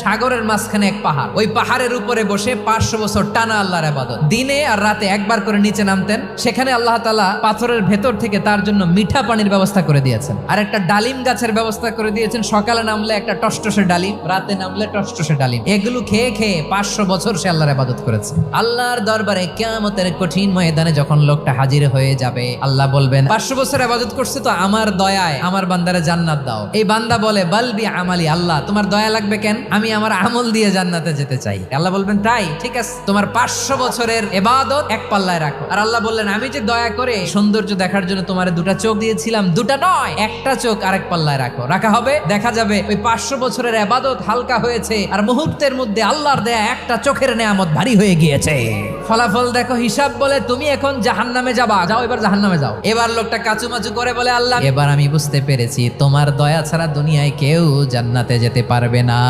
সাগরের মাঝখানে এক পাহাড়, ওই পাহাড়ের উপরে বসে 500 বছর টানা আল্লাহর ইবাদত। দিনে আর রাতে একবার করে নিচে নামতেন। সেখানে আল্লাহ তাআলা পাথরের ভেতর থেকে তার জন্য মিঠা পানির ব্যবস্থা করে দিয়েছেন, আর একটা ডালিম গাছের ব্যবস্থা করে দিয়েছেন। সকালে নামলে একটা টসটসে ডালিম, রাতে নামলে টসটসে ডালিম। এগুলো খেয়ে খেয়ে 500 বছর সে আল্লাহর ইবাদত করেছে। আল্লাহর দরবারে কিয়ামতের কঠিন ময়দানে যখন লোকটা হাজির হয়ে যাবে, আল্লাহ বলবেন 500 বছর ইবাদত করছে তো আমার দয়ায় আমার বান্দারে জান্নাত দাও। এই বান্দা বলে বালবি আমালি, আল্লাহ তোমার দয়া লাগবে কেন, আমি আমার আমল দিয়ে জান্নাতে যেতে চাই। আল্লাহ বলবেন তাই, ঠিক আছে, তোমার 500 বছরের ইবাদত এক পাল্লায় রাখো। আর আল্লাহ বললেন আমি যে দয়া করে সৌন্দর্য দেখার জন্য তোমার দুটা চোখ দিয়েছিলাম, দুটা নয় একটা চোখ আরেক পাল্লায় রাখো। রাখা হবে, দেখা যাবে ওই 500 বছরের ইবাদত হালকা হয়েছে, আর মুহূর্তের মধ্যে আল্লাহর দেয়া একটা চোখের নেয়ামত ভারী হয়ে গিয়েছে। ফলাফল দেখো, হিসাব বলে তুমি এখন জাহান্নামে যাবা, যাও এবার জাহান্নামে যাও। এবার লোকটা কাচুমাচু করে বলে আল্লাহ এবার আমি বুঝতে পেরেছি তোমার দয়া ছাড়া দুনিয়ায় কেউ জান্নাতে যেতে পারবে না।